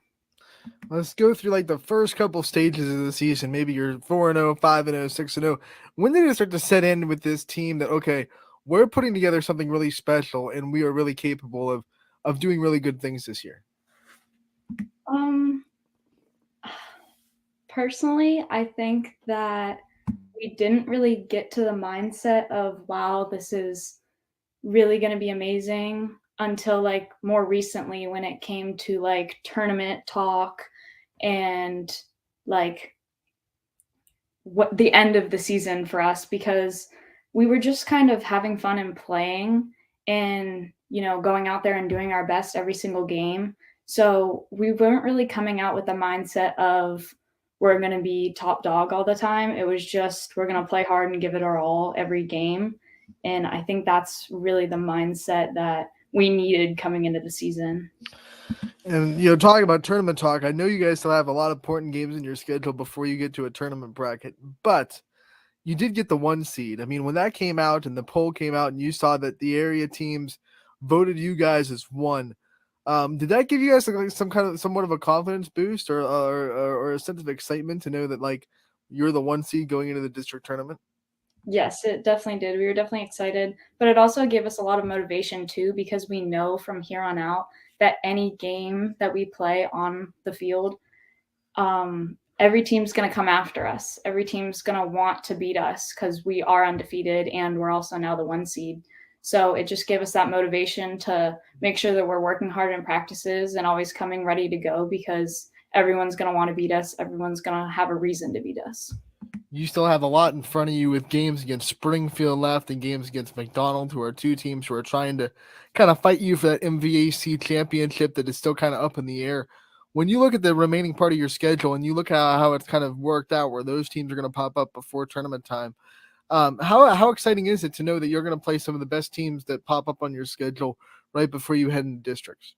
Let's go through like the first couple stages of the season. Maybe you're 4-0, 5-0, 6-0. When did it start to set in with this team that, okay, we're putting together something really special and we are really capable of doing really good things this year? Personally, I think that we didn't really get to the mindset of, wow, this is really going to be amazing until like more recently when it came to like tournament talk and like what the end of the season for us, because we were just kind of having fun and playing and, you know, going out there and doing our best every single game. So we weren't really coming out with the mindset of we're going to be top dog all the time. It was just we're going to play hard and give it our all every game. And I think that's really the mindset that we needed coming into the season. And, you know, talking about tournament talk, I know you guys still have a lot of important games in your schedule before you get to a tournament bracket, but you did get the 1 seed. I mean, when that came out and the poll came out and you saw that the area teams voted you guys as 1, did that give you guys like somewhat of a confidence boost or a sense of excitement to know that like you're the 1 seed going into the district tournament? Yes, it definitely did. We were definitely excited, but it also gave us a lot of motivation too, because we know from here on out that any game that we play on the field, every team's going to come after us. Every team's going to want to beat us because we are undefeated and we're also now the 1 seed. So it just gave us that motivation to make sure that we're working hard in practices and always coming ready to go, because everyone's going to want to beat us. Everyone's going to have a reason to beat us. You still have a lot in front of you with games against Springfield left and games against McDonald, who are 2 teams who are trying to kind of fight you for that MVAC championship that is still kind of up in the air. When you look at the remaining part of your schedule and you look at how it's kind of worked out where those teams are going to pop up before tournament time, how exciting is it to know that you're going to play some of the best teams that pop up on your schedule right before you head into districts?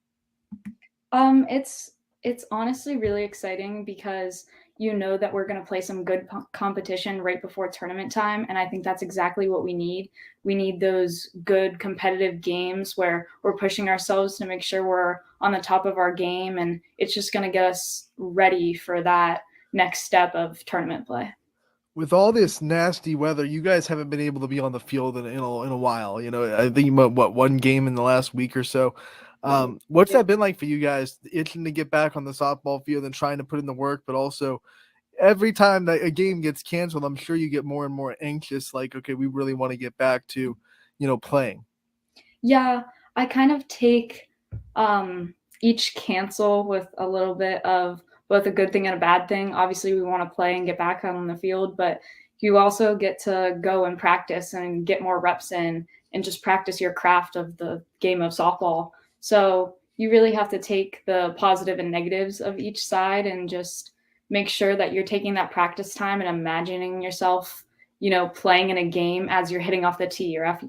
It's honestly really exciting because you know that we're going to play some good competition right before tournament time, and I think that's exactly what we need. We need those good competitive games where we're pushing ourselves to make sure we're on the top of our game, and it's just going to get us ready for that next step of tournament play. With all this nasty weather, you guys haven't been able to be on the field in a while. You know, I think you went, 1 game in the last week or so. What's that been like for you guys, itching to get back on the softball field and trying to put in the work, but also every time that a game gets canceled, I'm sure you get more and more anxious, like, okay, we really want to get back to, playing. Yeah, I kind of take each cancel with a little bit of both a good thing and a bad thing. Obviously, we want to play and get back on the field, but you also get to go and practice and get more reps in and just practice your craft of the game of softball. So you really have to take the positive and negatives of each side and just make sure that you're taking that practice time and imagining yourself, playing in a game as you're hitting off the tee or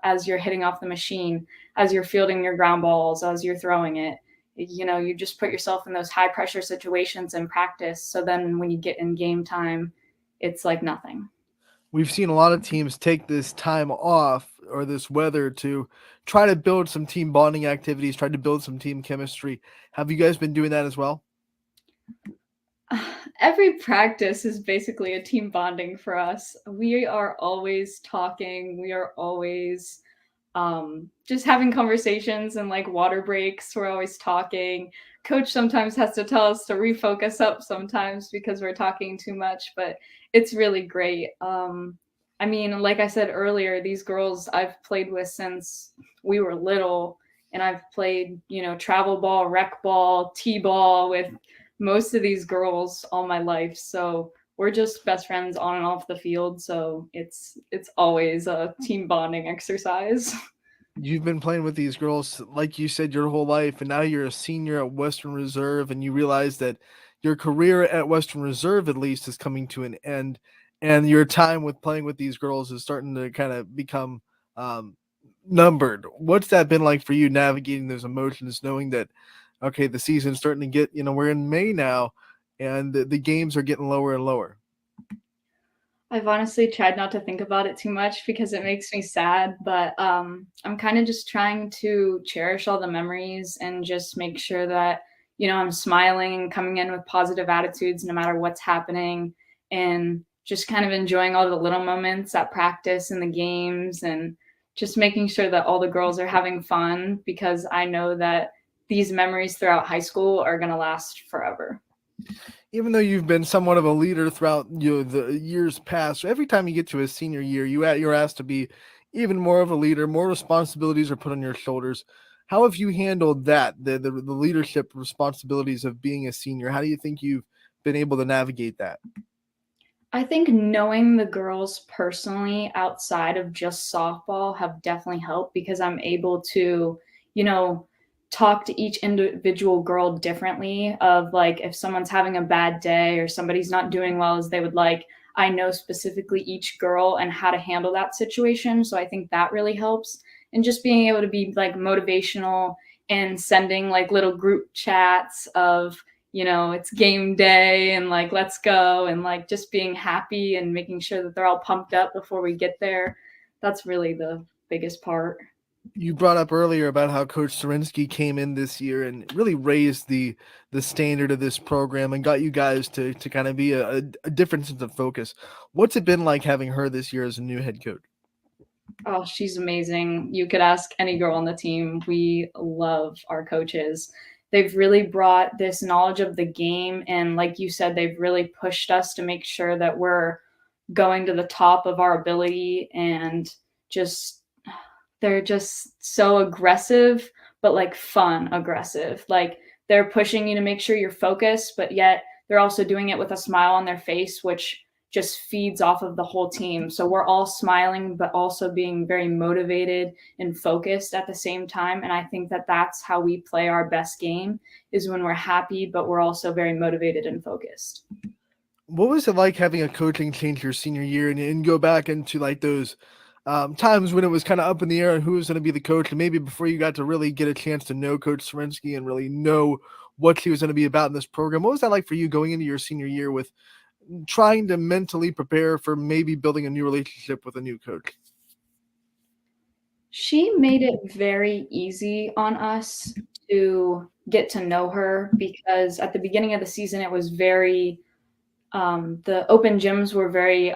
as you're hitting off the machine, as you're fielding your ground balls, as you're throwing it. You just put yourself in those high pressure situations in practice. So then when you get in game time, it's like nothing. We've seen a lot of teams take this time off or this weather to try to build some team bonding activities, try to build some team chemistry. Have you guys been doing that as well? Every practice is basically a team bonding for us. We are always talking. We are always just having conversations and like water breaks. We're always talking. Coach sometimes has to tell us to refocus up sometimes because we're talking too much, but it's really great. I mean, like I said earlier, these girls I've played with since we were little, and I've played, travel ball, rec ball, t-ball with most of these girls all my life. So we're just best friends on and off the field. So it's always a team bonding exercise. You've been playing with these girls, like you said, your whole life, and now you're a senior at Western Reserve, and you realize that your career at Western Reserve, at least, is coming to an end, and your time with playing with these girls is starting to kind of become numbered. What's that been like for you, navigating those emotions, knowing that, okay, the season's starting to get, we're in May now, and the games are getting lower and lower? I've honestly tried not to think about it too much because it makes me sad, but I'm kind of just trying to cherish all the memories and just make sure that, I'm smiling and coming in with positive attitudes no matter what's happening, and just kind of enjoying all the little moments at practice and the games, and just making sure that all the girls are having fun, because I know that these memories throughout high school are going to last forever. Even though you've been somewhat of a leader throughout the years past, every time you get to a senior year, you're asked to be even more of a leader. More responsibilities are put on your shoulders. How have you handled that? The leadership responsibilities of being a senior. How do you think you've been able to navigate that? I think knowing the girls personally outside of just softball have definitely helped, because I'm able to, you know, talk to each individual girl differently. Of like, if someone's having a bad day or somebody's not doing well as they would like, I know specifically each girl and how to handle that situation. So I think that really helps. And just being able to be like motivational and sending like little group chats of, it's game day and like, let's go, and like just being happy and making sure that they're all pumped up before we get there. That's really the biggest part. You brought up earlier about how Coach Serinsky came in this year and really raised the standard of this program and got you guys to kind of be a different sense of focus. What's it been like having her this year as a new head coach? Oh, she's amazing. You could ask any girl on the team. We love our coaches. They've really brought this knowledge of the game. And like you said, they've really pushed us to make sure that we're going to the top of our ability, and they're just so aggressive, but like fun aggressive. Like they're pushing you to make sure you're focused, but yet they're also doing it with a smile on their face, which just feeds off of the whole team. So we're all smiling, but also being very motivated and focused at the same time. And I think that that's how we play our best game, is when we're happy, but we're also very motivated and focused. What was it like having a coaching change your senior year and go back into like those times when it was kind of up in the air on who was going to be the coach, and maybe before you got to really get a chance to know Coach Serinsky and really know what he was going to be about in this program? What was that like for you going into your senior year with trying to mentally prepare for maybe building a new relationship with a new coach? She made it very easy on us to get to know her, because at the beginning of the season, it was very, the open gyms were very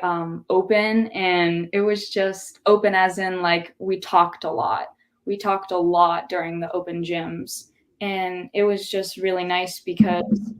open, and it was just open as in like we talked a lot. We talked a lot during the open gyms, and it was just really nice because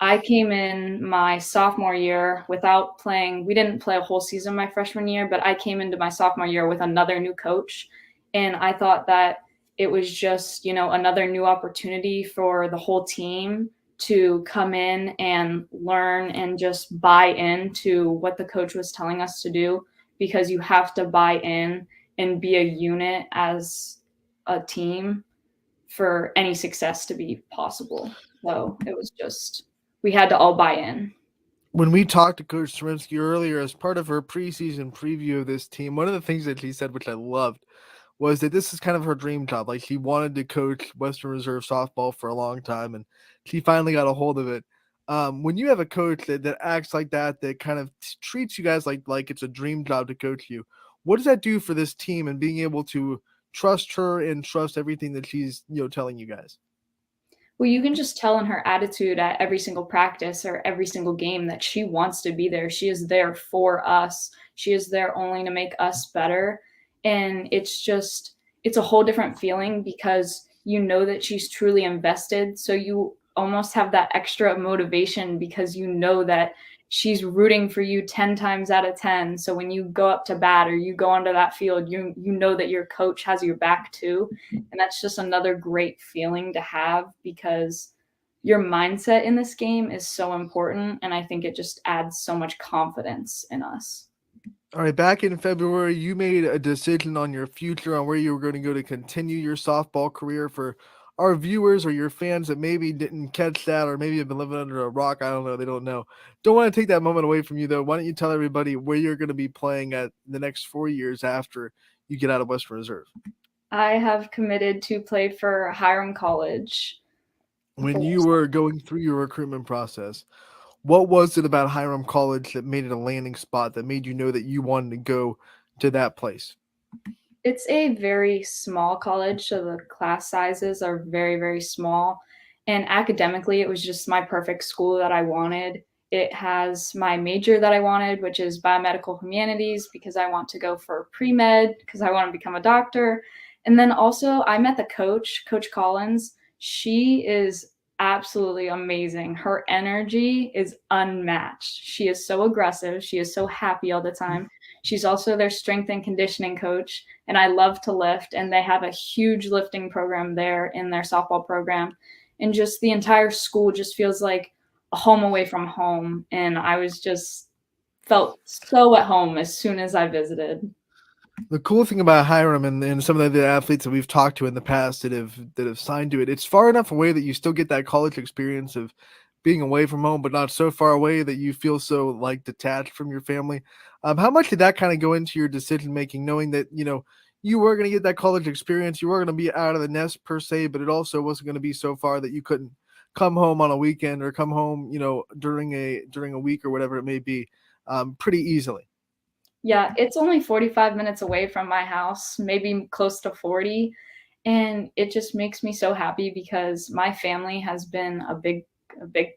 I came in my sophomore year without playing. We didn't play a whole season my freshman year, but I came into my sophomore year with another new coach. And I thought that it was just, another new opportunity for the whole team to come in and learn and just buy into what the coach was telling us to do, because you have to buy in and be a unit as a team for any success to be possible. So it was just, we had to all buy in. When we talked to Coach Serinsky earlier as part of her preseason preview of this team, one of the things that she said, which I loved, was that this is kind of her dream job. Like, she wanted to coach Western Reserve softball for a long time, and she finally got a hold of it. When you have a coach that acts like that kind of treats you guys like it's a dream job to coach you, what does that do for this team and being able to trust her and trust everything that she's telling you guys? Well, you can just tell in her attitude at every single practice or every single game that she wants to be there. She is there for us. She is there only to make us better. And it's a whole different feeling, because you know that she's truly invested. So you almost have that extra motivation, because you know that she's rooting for you 10 times out of 10. So when you go up to bat or you go onto that field, you know that your coach has your back too. And that's just another great feeling to have, because your mindset in this game is so important. And I think it just adds so much confidence in us. All right, back in February, you made a decision on your future, on where you were going to go to continue your softball career. For our viewers or your fans that maybe didn't catch that, or maybe have been living under a rock, I don't know, they don't know. Don't want to take that moment away from you, though. Why don't you tell everybody where you're going to be playing at the next 4 years after you get out of Western Reserve? I have committed to play for Hiram College. When you were going through your recruitment process, What was it about Hiram College that made it a landing spot that made you know that you wanted to go to that place? It's a very small college, so the class sizes are very, very small. And academically, it was just my perfect school that I wanted. It has my major that I wanted, which is biomedical humanities, because I want to go for pre med, because I want to become a doctor. And then also, I met the coach, Coach Collins. She is absolutely amazing. Her energy is unmatched. She is so aggressive. She is so happy all the time. She's also their strength and conditioning coach, and I love to lift, and they have a huge lifting program there in their softball program. And just the entire school just feels like a home away from home. And I was just felt so at home as soon as I visited. The cool thing about Hiram and some of the athletes that we've talked to in the past that have signed to it, it's far enough away that you still get that college experience of being away from home, but not so far away that you feel so like detached from your family. How much did that kind of go into your decision making, knowing that you were going to get that college experience, you were going to be out of the nest per se, but it also wasn't going to be so far that you couldn't come home on a weekend or come home, during a week or whatever it may be, pretty easily. Yeah, it's only 45 minutes away from my house, maybe close to 40. And it just makes me so happy because my family has been a big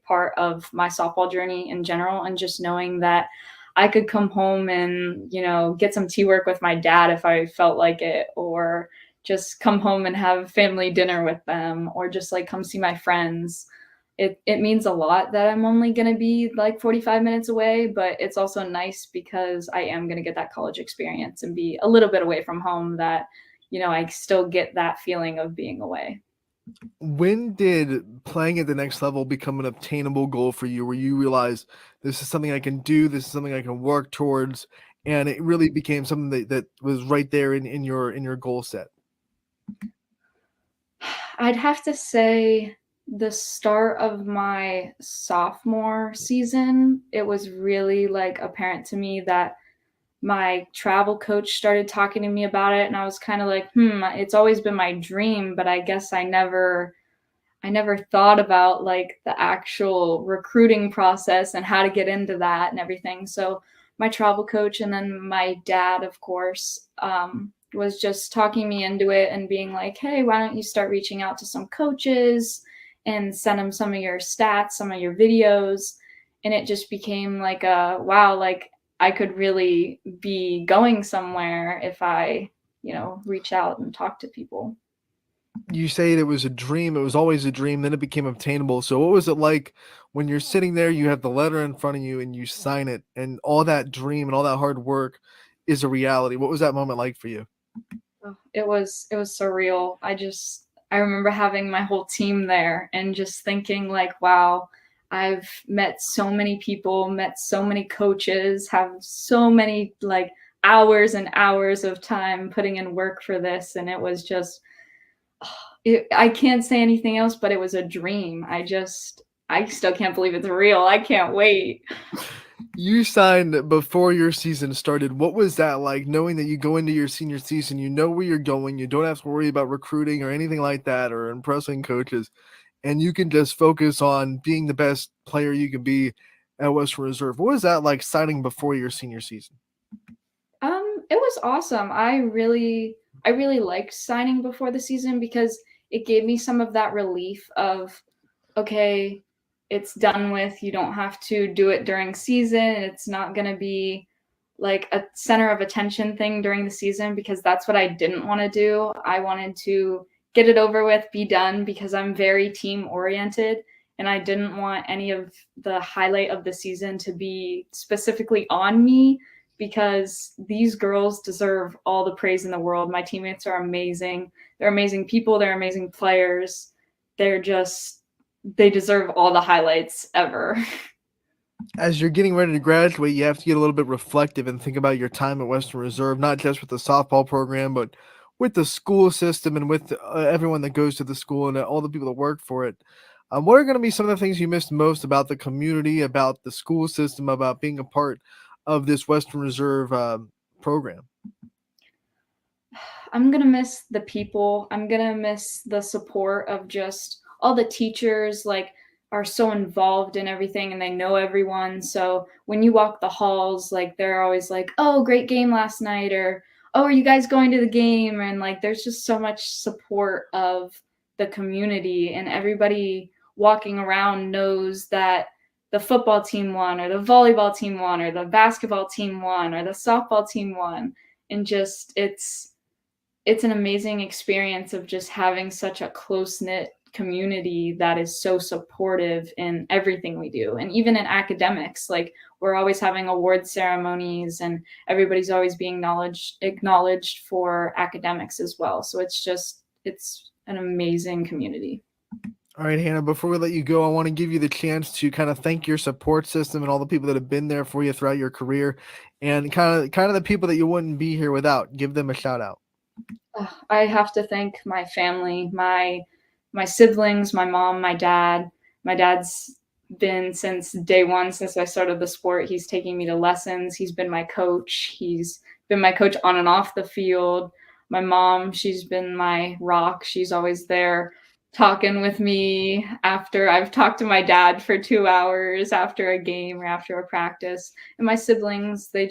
part of my softball journey in general. And just knowing that I could come home and, get some tea work with my dad if I felt like it, or just come home and have family dinner with them, or just like come see my friends. It means a lot that I'm only going to be like 45 minutes away, but it's also nice because I am going to get that college experience and be a little bit away from home, that I still get that feeling of being away. When did playing at the next level become an obtainable goal for you, where you realize this is something I can do, this is something I can work towards, and it really became something that was right there in your goal set? I'd have to say the start of my sophomore season, it was really like apparent to me that my travel coach started talking to me about it, and I was kind of like, it's always been my dream, but I guess I never thought about like the actual recruiting process and how to get into that and everything. So my travel coach and then my dad, of course, was just talking me into it and being like, "Hey, why don't you start reaching out to some coaches and send them some of your stats, some of your videos?" And it just became like a wow, like I could really be going somewhere if I, reach out and talk to people. You say it was a dream, it was always a dream, then it became obtainable. So what was it like when you're sitting there, you have the letter in front of you and you sign it, and all that dream and all that hard work is a reality? What was that moment like for you? Oh, it was surreal. I remember having my whole team there and just thinking like, wow, I've met so many people, met so many coaches, have so many like hours and hours of time putting in work for this, and it was just I can't say anything else, but it was a dream. I still can't believe it's real. I can't wait. You signed before your season started. What was that like, knowing that you go into your senior season, you know where you're going, you don't have to worry about recruiting or anything like that or impressing coaches, and you can just focus on being the best player you can be at Western Reserve? What was that like, signing before your senior season? It was awesome. I really liked signing before the season because it gave me some of that relief of, okay, it's done with. You don't have to do it during season. It's not going to be like a center of attention thing during the season, because that's what I didn't want to do. I wanted to get it over with, be done, because I'm very team oriented, and I didn't want any of the highlight of the season to be specifically on me, because these girls deserve all the praise in the world. My teammates are amazing. They're amazing people, they're amazing players. They deserve all the highlights ever. As you're getting ready to graduate, you have to get a little bit reflective and think about your time at Western Reserve, not just with the softball program, but with the school system and with everyone that goes to the school and all the people that work for it. What are going to be some of the things you missed most about the community, about the school system, about being a part of this Western Reserve program? I'm gonna miss the people. I'm gonna miss the support of just all the teachers. Like are so involved in everything and they know everyone. So when you walk the halls, like they're always like, "Oh, great game last night," or "Oh, are you guys going to the game?" And like there's just so much support of the community, and everybody walking around knows that the football team won, or the volleyball team won, or the basketball team won, or the softball team won. And just it's an amazing experience of just having such a close-knit community that is so supportive in everything we do. And even in academics, like we're always having award ceremonies and everybody's always being acknowledged for academics as well. So it's an amazing community. All right, Hannah, before we let you go, I want to give you the chance to kind of thank your support system and all the people that have been there for you throughout your career, and kind of the people that you wouldn't be here without. Give them a shout out. I have to thank my family, my siblings, my mom, my dad. My dad's been since day one, since I started the sport. He's taking me to lessons. He's been my coach. He's been my coach on and off the field. My mom, she's been my rock. She's always there talking with me after I've talked to my dad for 2 hours after a game or after a practice. And my siblings, they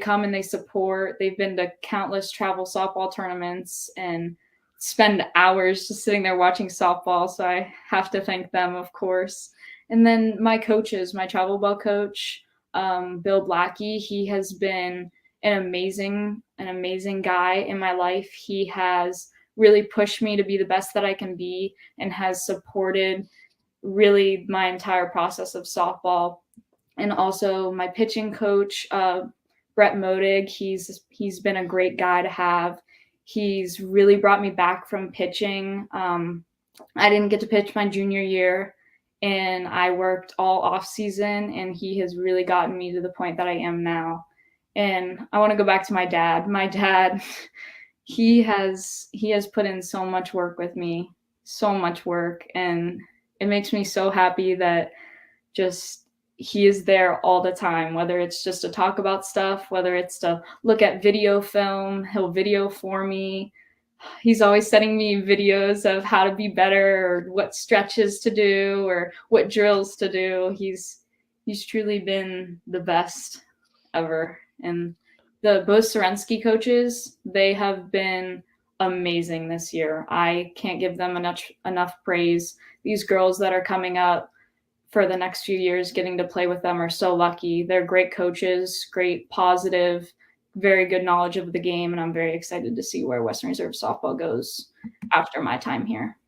come and they support. They've been to countless travel softball tournaments and spend hours just sitting there watching softball. So I have to thank them, of course. And then my coaches, my travel ball coach, Bill Blackie, he has been an amazing guy in my life. He has really pushed me to be the best that I can be and has supported really my entire process of softball. And also my pitching coach, Brett Modig, he's been a great guy to have. He's really brought me back from pitching. I didn't get to pitch my junior year, and I worked all off season, and he has really gotten me to the point that I am now. And I want to go back to my dad. My dad, he has put in so much work with me, so much work, and it makes me so happy that just he is there all the time, whether it's just to talk about stuff, whether it's to look at video film, he'll video for me. He's always sending me videos of how to be better or what stretches to do or what drills to do. He's truly been the best ever. And the both Serensky coaches, they have been amazing this year. I can't give them enough praise. These girls that are coming up for the next few years, getting to play with them are so lucky. They're great coaches, great positive, very good knowledge of the game, and I'm very excited to see where Western Reserve softball goes after my time here.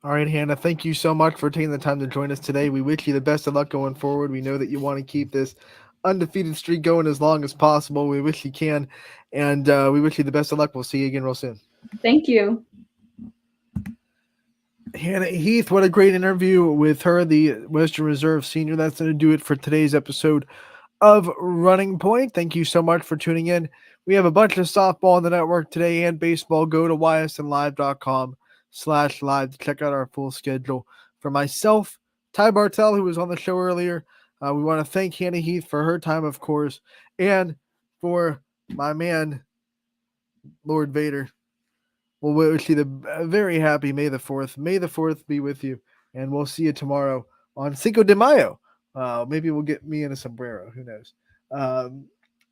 All right, Hannah, thank you so much for taking the time to join us today. We wish you the best of luck going forward. We know that you want to keep this undefeated streak going as long as possible. We wish you can, and we wish you the best of luck. We'll see you again real soon. Thank you. Hannah Heath, what a great interview with her, the Western Reserve senior. That's going to do it for today's episode of Running Point. Thank you so much for tuning in. We have a bunch of softball on the network today and baseball. Go to ysnlive.com/live to check out our full schedule. For myself, Ty Bartell, who was on the show earlier, we want to thank Hannah Heath for her time, of course, and for my man, Lord Vader. We'll wish you the very happy May the 4th. May the 4th be with you, and we'll see you tomorrow on Cinco de Mayo. Maybe we'll get me in a sombrero. Who knows?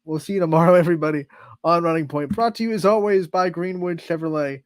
We'll see you tomorrow, everybody, on Running Point. Brought to you, as always, by Greenwood Chevrolet.